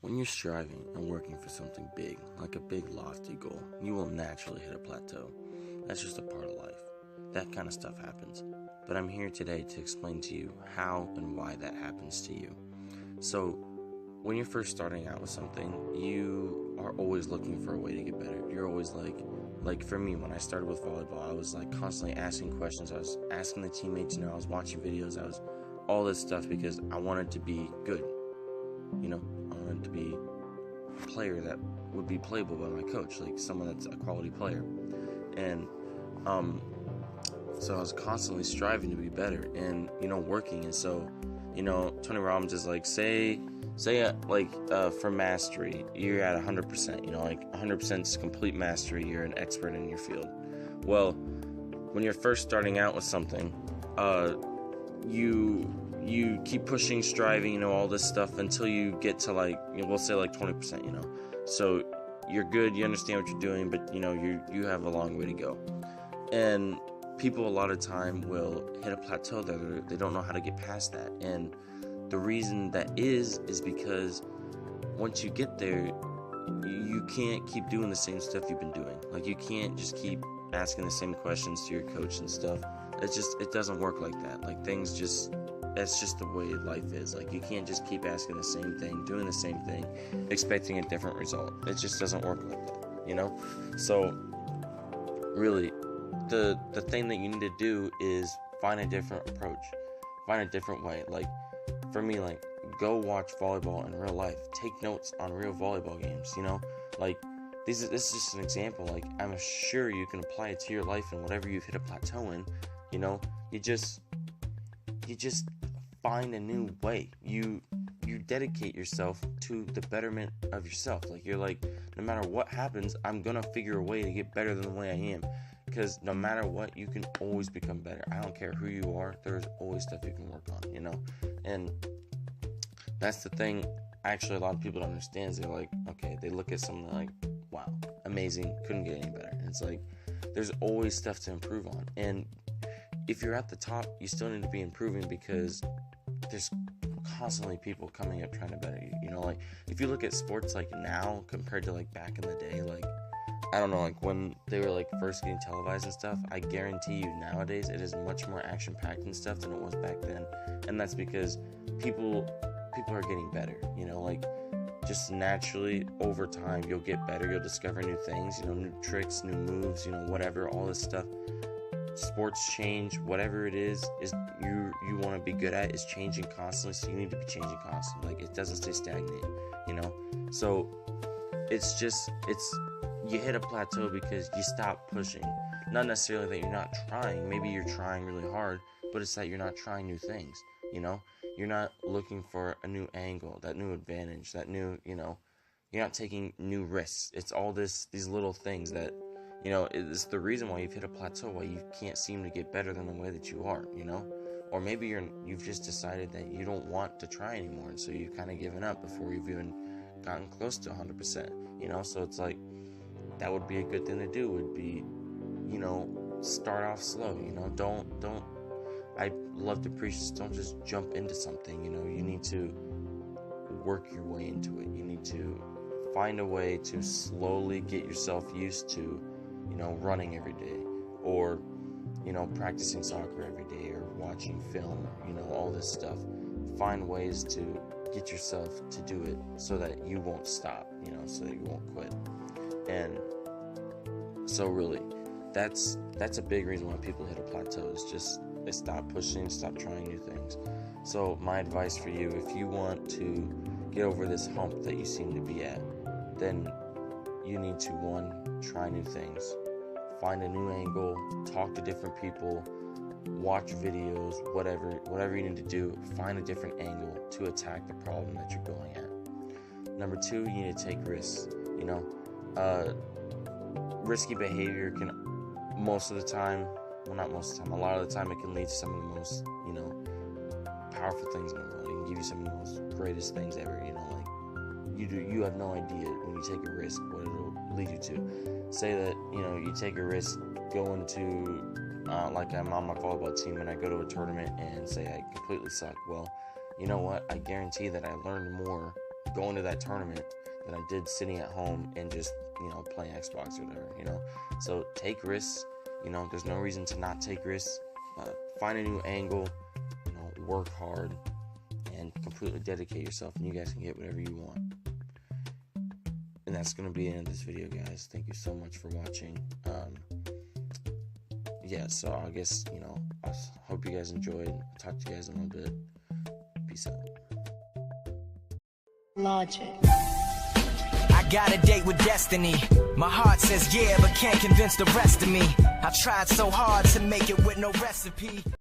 When you're striving and working for something big, like a big lofty goal, you will naturally hit a plateau. That's just a part of life. That kind of stuff happens. But I'm here today to explain to you how and why that happens to you. So, when you're first starting out with something, you are always looking for a way to get better. You're always like for me, when I started with volleyball, I was constantly asking questions. I was asking the teammates, I was watching videos, I was all this stuff because I wanted to be good. I wanted to be a player that would be playable by my coach, like someone that's a quality player. And so I was constantly striving to be better and, working. And so, Tony Robbins is like, say for mastery, you're at 100%, 100% is complete mastery. You're an expert in your field. Well, when you're first starting out with something, you keep pushing, striving, all this stuff until you get to we'll say 20%, So you're good, you understand what you're doing, but you have a long way to go. And people a lot of time will hit a plateau that they don't know how to get past that. And the reason that is because once you get there, you can't keep doing the same stuff you've been doing. You can't just keep asking the same questions to your coach and stuff. It doesn't work like that. That's just the way life is. You can't just keep asking the same thing, doing the same thing, expecting a different result. It just doesn't work like that, So, really, the thing that you need to do is find a different approach. Find a different way. For me, go watch volleyball in real life. Take notes on real volleyball games, This is just an example. I'm sure you can apply it to your life and whatever you've hit a plateau in, you just find a new way. You dedicate yourself to the betterment of yourself. You're no matter what happens, I'm gonna figure a way to get better than the way I am. Because no matter what, you can always become better. I don't care who you are, there's always stuff you can work on, And that's the thing, actually, a lot of people don't understand is they're okay, they look at something wow, amazing, couldn't get any better. And it's there's always stuff to improve on. And if you're at the top, you still need to be improving because there's constantly people coming up trying to better you. If you look at sports now compared to back in the day, I don't know, when they were first getting televised and stuff, I guarantee you nowadays it is much more action-packed and stuff than it was back then. And that's because people are getting better, just naturally over time you'll get better, you'll discover new things, new tricks, new moves, whatever, all this stuff. Sports change, whatever it is you want to be good at is changing constantly, so you need to be changing constantly. It doesn't stay stagnant, So you hit a plateau because you stop pushing. Not necessarily that you're not trying. Maybe you're trying really hard, but it's that you're not trying new things, You're not looking for a new angle, that new advantage, that new, you're not taking new risks. It's all these little things that, it's the reason why you've hit a plateau, why you can't seem to get better than the way that you are, Or maybe you've just decided that you don't want to try anymore, and so you've kind of given up before you've even gotten close to 100%, So it's that would be a good thing to do, would be, start off slow, don't, I love to preach this, don't just jump into something, you need to work your way into it. You need to find a way to slowly get yourself used to, running every day, or, practicing soccer every day, or watching film, all this stuff. Find ways to get yourself to do it so that you won't stop, so that you won't quit. And so really, that's a big reason why people hit a plateau, is just they stop pushing, stop trying new things. So my advice for you, if you want to get over this hump that you seem to be at, then you need to, one, try new things, find a new angle, talk to different people, watch videos, whatever you need to do, find a different angle to attack the problem that you're going at. Number two, you need to take risks. Risky behavior can most of the time, well, not most of the time, a lot of the time it can lead to some of the most, powerful things in the world. It can give you some of the most greatest things ever, you have no idea when you take a risk what it'll lead you to. Say that, you take a risk going to, I'm on my volleyball team and I go to a tournament and say I completely suck. Well, you know what? I guarantee that I learned more going to that tournament than I did sitting at home and just, you know, playing Xbox or whatever, you know. So take risks, you know, there's no reason to not take risks. Find a new angle, you know, work hard, and completely dedicate yourself, and you guys can get whatever you want. And that's going to be the end of this video, guys. Thank you so much for watching. Yeah, so I guess, you know, I hope you guys enjoyed. I'll talk to you guys in a little bit. Peace out. Logic. I got a date with destiny. My heart says yeah, but can't convince the rest of me. I tried so hard to make it with no recipe.